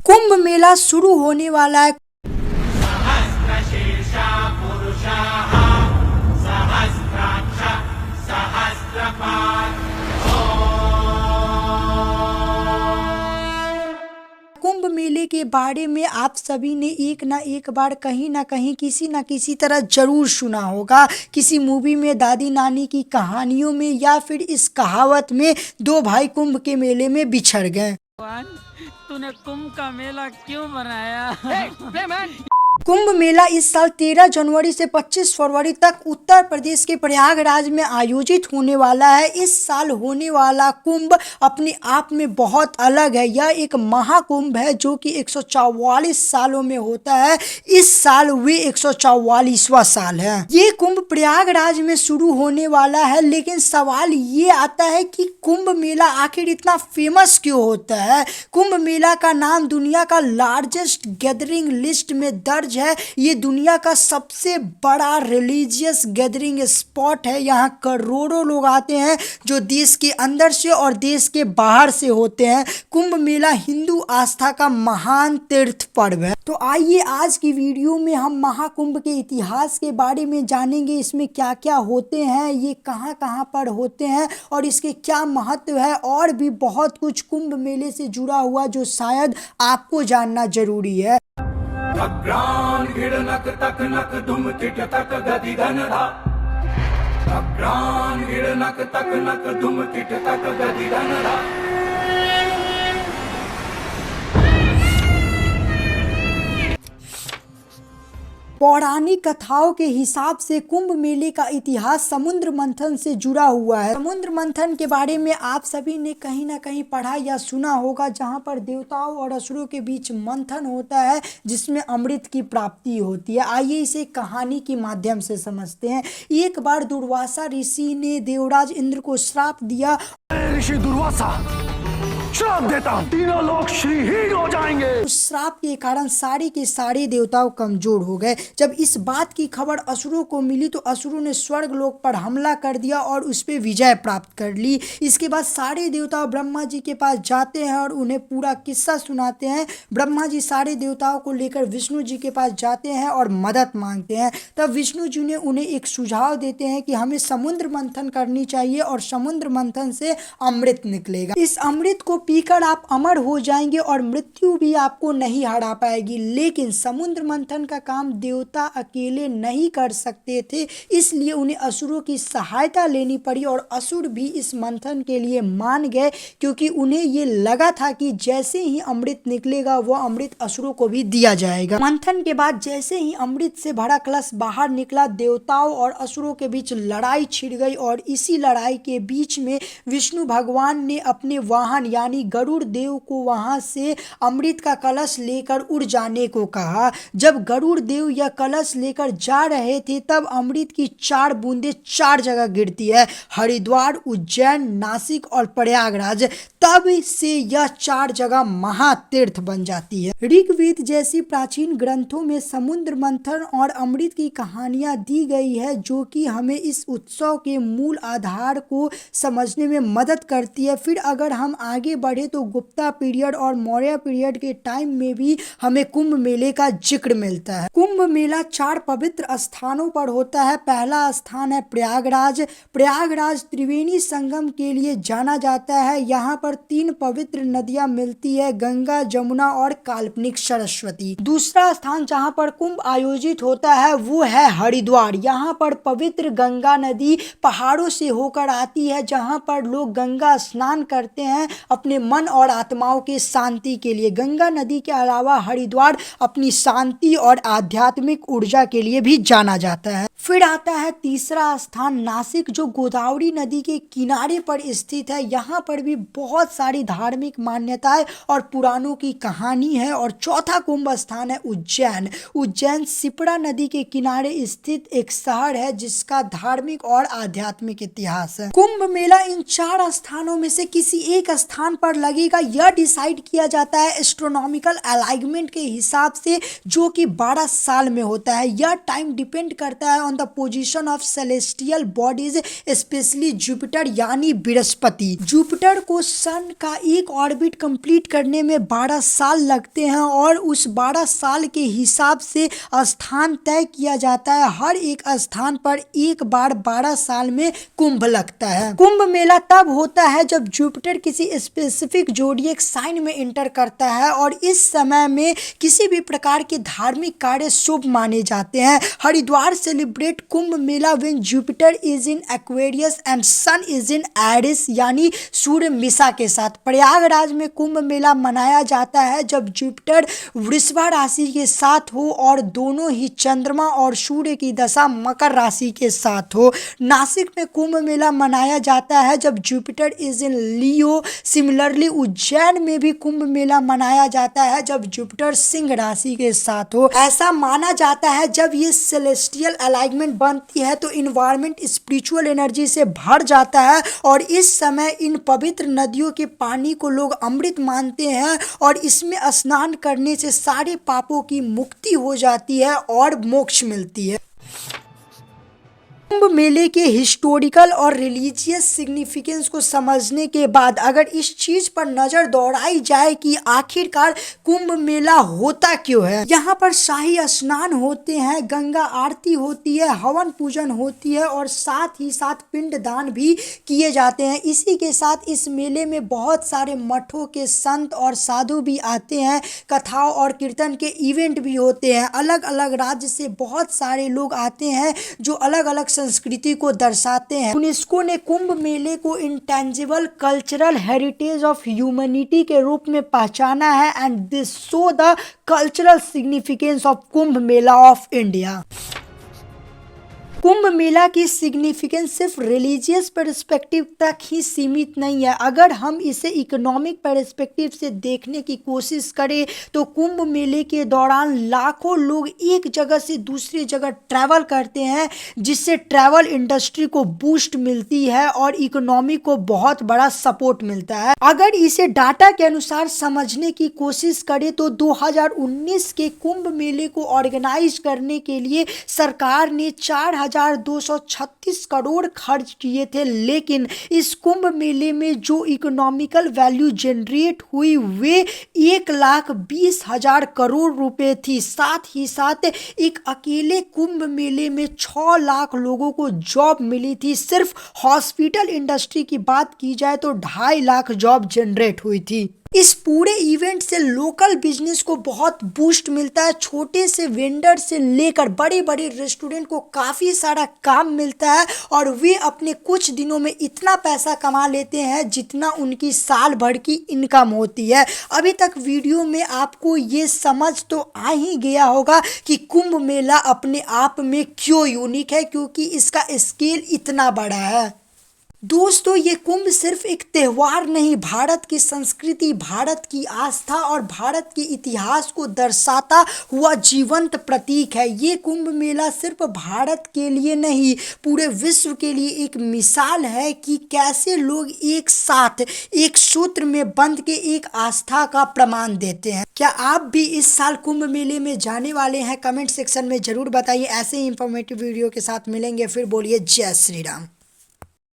कुंभ मेला शुरू होने वाला है। सहस्रशीर्षा पुरुषाः सहस्राक्ष सहस्रपात्। कुंभ मेले के बारे में आप सभी ने एक ना एक बार कहीं ना कहीं किसी ना किसी तरह जरूर सुना होगा। किसी मूवी में, दादी नानी की कहानियों में, या फिर इस कहावत में, दो भाई कुंभ के मेले में बिछड़ गए। भगवान, तूने कुंभ का मेला क्यों बनाया? कुंभ मेला इस साल 13 जनवरी से 25 फरवरी तक उत्तर प्रदेश के प्रयागराज में आयोजित होने वाला है। इस साल होने वाला कुंभ अपने आप में बहुत अलग है। यह एक महाकुंभ है जो कि 144 सालों में होता है। इस साल वे 144वां साल है। ये कुंभ प्रयागराज में शुरू होने वाला है। लेकिन सवाल ये आता है कि कुंभ मेला आखिर इतना फेमस क्यों होता है? कुंभ मेला का नाम दुनिया का लार्जेस्ट गैदरिंग लिस्ट में दर्ज है। ये दुनिया का सबसे बड़ा रिलीजियस गैदरिंग स्पॉट है। यहाँ करोड़ों लोग आते हैं जो देश के अंदर से और देश के बाहर से होते हैं। कुंभ मेला हिंदू आस्था का महान तीर्थ पर्व है। तो आइए आज की वीडियो में हम महाकुंभ के इतिहास के बारे में जानेंगे। इसमें क्या क्या होते हैं, ये कहाँ कहाँ पर होते हैं और इसके क्या महत्व है, और भी बहुत कुछ कुंभ मेले से जुड़ा हुआ जो शायद आपको जानना जरूरी है। अग्रान गिड़नक तकनक दुम तिट तक गति धनधा। अग्रान गिड़नक तकनक दुम तिट तक गति धनधा। पौराणिक कथाओं के हिसाब से कुंभ मेले का इतिहास समुद्र मंथन से जुड़ा हुआ है। समुद्र मंथन के बारे में आप सभी ने कहीं ना कहीं पढ़ा या सुना होगा, जहां पर देवताओं और असुरों के बीच मंथन होता है जिसमें अमृत की प्राप्ति होती है। आइए इसे कहानी के माध्यम से समझते हैं। एक बार दुर्वासा ऋषि ने देवराज इंद्र को श्राप दिया। ऋषि दुर्वासा, श्राप देता हूं, तीनों लोग श्रीहीन हो जाएंगे। उस श्राप के कारण सारे के सारे देवताओं कमजोर हो गए। जब इस बात की खबर असुरों को मिली तो असुरों ने स्वर्ग लोक पर हमला कर दिया और उस पर विजय प्राप्त कर ली। इसके बाद सारे देवता ब्रह्मा जी के पास जाते हैं और उन्हें पूरा किस्सा सुनाते हैं। ब्रह्मा जी सारे देवताओं को लेकर विष्णु जी के पास जाते हैं और मदद मांगते हैं। तब विष्णु जी ने उन्हें एक सुझाव देते हैं कि हमें समुद्र मंथन करनी चाहिए और समुद्र मंथन से अमृत निकलेगा। इस अमृत को पीकर आप अमर हो जाएंगे और मृत्यु भी आपको नहीं हरा पाएगी। लेकिन समुद्र मंथन का काम देवता अकेले नहीं कर सकते थे, इसलिए उन्हें असुरों की सहायता लेनी पड़ी और असुर भी इस मंथन के लिए मान गए, क्योंकि उन्हें ये लगा था कि जैसे ही अमृत निकलेगा वो अमृत असुरों को भी दिया जाएगा। मंथन के बाद जैसे ही अमृत से भरा कलश बाहर निकला, देवताओं और असुरों के बीच लड़ाई छिड़ गई और इसी लड़ाई के बीच में विष्णु भगवान ने अपने वाहन यानी गरुड़ देव को वहां से अमृत का कलश लेकर उड़ जाने को कहा। जब गरुड़ देव यह कलश लेकर जा रहे थे तब अमृत की 4 बूंदें 4 जगह गिरती है, हरिद्वार, उज्जैन, नासिक और प्रयागराज। तब से यह 4 जगह महातीर्थ बन जाती है। ऋग्वेद जैसी प्राचीन ग्रंथों में समुद्र मंथन और अमृत की कहानियां दी गई है, जो कि हमें इस उत्सव के मूल आधार को समझने में मदद करती है। फिर अगर हम आगे बढ़े तो गुप्ता पीरियड और मौर्य पीरियड के टाइम में भी हमें कुंभ मेले का जिक्र मिलता है। कुंभ मेला 4 पवित्र स्थानों पर होता है। पहला स्थान है प्रयागराज। प्रयागराज त्रिवेणी संगम के लिए जाना जाता है। यहाँ पर 3 पवित्र नदियां मिलती है, गंगा, जमुना और काल्पनिक सरस्वती। दूसरा स्थान जहाँ पर कुंभ आयोजित होता है वो है हरिद्वार। यहाँ पर पवित्र गंगा नदी पहाड़ों से होकर आती है, जहाँ पर लोग गंगा स्नान करते हैं अपने मन और आत्माओं के शांति के लिए। गंगा नदी के अलावा हरिद्वार अपनी शांति और आध्यात्मिक ऊर्जा के लिए भी जाना जाता है। फिर आता है तीसरा स्थान नासिक, जो गोदावरी नदी के किनारे पर स्थित है। यहाँ पर भी बहुत सारी धार्मिक मान्यताएं और पुराणों की कहानी है। और चौथा कुंभ स्थान है उज्जैन। उज्जैन शिप्रा नदी के किनारे स्थित एक शहर है जिसका धार्मिक और आध्यात्मिक इतिहास है। कुंभ मेला इन 4 स्थानों में से किसी एक स्थान पर लगेगा, यह डिसाइड किया जाता है एस्ट्रोनॉमी इकोनॉमिकल अलाइनमेंट के हिसाब से, जो कि 12 साल में होता है। यह टाइम डिपेंड करता है on the position of celestial bodies, specially Jupiter यानी बृहस्पति। जुपिटर को सन का एक ऑर्बिट कंप्लीट करने में 12 साल लगते हैं और उस 12 साल के हिसाब से स्थान तय किया जाता है। हर एक स्थान पर एक बार 12 साल में कुंभ लगता है। कुंभ मेला तब होता है जब जुपिटर किसी स्पेसिफिक ज़ोडिएक साइन में एंटर करता है और इस समय में किसी भी प्रकार के धार्मिक कार्य शुभ माने जाते हैं। Haridwar celebrate Kumbh Mela when Jupiter is in Aquarius and sun is in Aries यानी सूर्य मिसा के साथ। प्रयागराज में कुंभ मेला मनाया जाता है जब जुपिटर वृषभ राशि के साथ हो और दोनों ही चंद्रमा और सूर्य की दशा मकर राशि के साथ हो। नासिक में कुंभ मेला मनाया जाता है जब Jupiter is in Leo. Similarly Ujjain में भी कुंभ मेला मनाया जाता है जब जुपिटर सिंह राशि के साथ हो। ऐसा माना जाता है जब ये सेलेस्टियल अलाइनमेंट बनती है तो इन्वायरमेंट स्पिरिचुअल एनर्जी से भर जाता है और इस समय इन पवित्र नदियों के पानी को लोग अमृत मानते हैं और इसमें स्नान करने से सारे पापों की मुक्ति हो जाती है और मोक्ष मिलती है। कुंभ मेले के हिस्टोरिकल और रिलीजियस सिग्निफिकेंस को समझने के बाद अगर इस चीज पर नजर दौड़ाई जाए कि आखिरकार कुंभ मेला होता क्यों है। यहाँ पर शाही स्नान होते हैं, गंगा आरती होती है, हवन पूजन होती है और साथ ही साथ पिंडदान भी किए जाते हैं। इसी के साथ इस मेले में बहुत सारे मठों के संत और साधु भी आते हैं। कथाओं और कीर्तन के इवेंट भी होते हैं। अलग अलग राज्य से बहुत सारे लोग आते हैं जो अलग अलग संस्कृति को दर्शाते हैं। यूनेस्को ने कुंभ मेले को intangible cultural heritage of humanity के रूप में पहचाना है and this show the cultural significance of Kumbh Mela of India. Kumbh Mela की सिग्निफिकेंस सिर्फ रिलीजियस पर्सपेक्टिव तक ही सीमित नहीं है। अगर हम इसे इकोनॉमिक पर्सपेक्टिव से देखने की कोशिश करें तो कुंभ मेले के दौरान लाखों लोग एक जगह से दूसरी जगह ट्रैवल करते हैं जिससे ट्रैवल इंडस्ट्री को बूस्ट मिलती है और इकोनॉमी को बहुत बड़ा सपोर्ट मिलता है। अगर इसे डाटा के अनुसार समझने की कोशिश करें तो 2019 के कुंभ मेले को ऑर्गेनाइज करने के लिए सरकार ने 4,236 करोड़ खर्च किए थे, लेकिन इस कुंभ मेले में जो इकोनॉमिकल वैल्यू जनरेट हुई वे 1,20,000 करोड़ रुपए थी। साथ ही साथ एक अकेले कुंभ मेले में 6 लाख लोगों को जॉब मिली थी। सिर्फ हॉस्पिटल इंडस्ट्री की बात की जाए तो 2.5 लाख जॉब जनरेट हुई थी। इस पूरे इवेंट से लोकल बिजनेस को बहुत बूस्ट मिलता है। छोटे से वेंडर से लेकर बड़े बड़े रेस्टोरेंट को काफ़ी सारा काम मिलता है और वे अपने कुछ दिनों में इतना पैसा कमा लेते हैं जितना उनकी साल भर की इनकम होती है। अभी तक वीडियो में आपको ये समझ तो आ ही गया होगा कि कुंभ मेला अपने आप में क्यों यूनिक है, क्योंकि इसका स्केल इतना बड़ा है। दोस्तों ये कुंभ सिर्फ एक त्यौहार नहीं, भारत की संस्कृति, भारत की आस्था और भारत के इतिहास को दर्शाता हुआ जीवंत प्रतीक है। ये कुंभ मेला सिर्फ भारत के लिए नहीं पूरे विश्व के लिए एक मिसाल है कि कैसे लोग एक साथ एक सूत्र में बंध के एक आस्था का प्रमाण देते हैं। क्या आप भी इस साल कुंभ मेले में जाने वाले हैं? कमेंट सेक्शन में जरूर बताइए। ऐसे ही इंफॉर्मेटिव वीडियो के साथ मिलेंगे फिर। बोलिए जय श्री राम।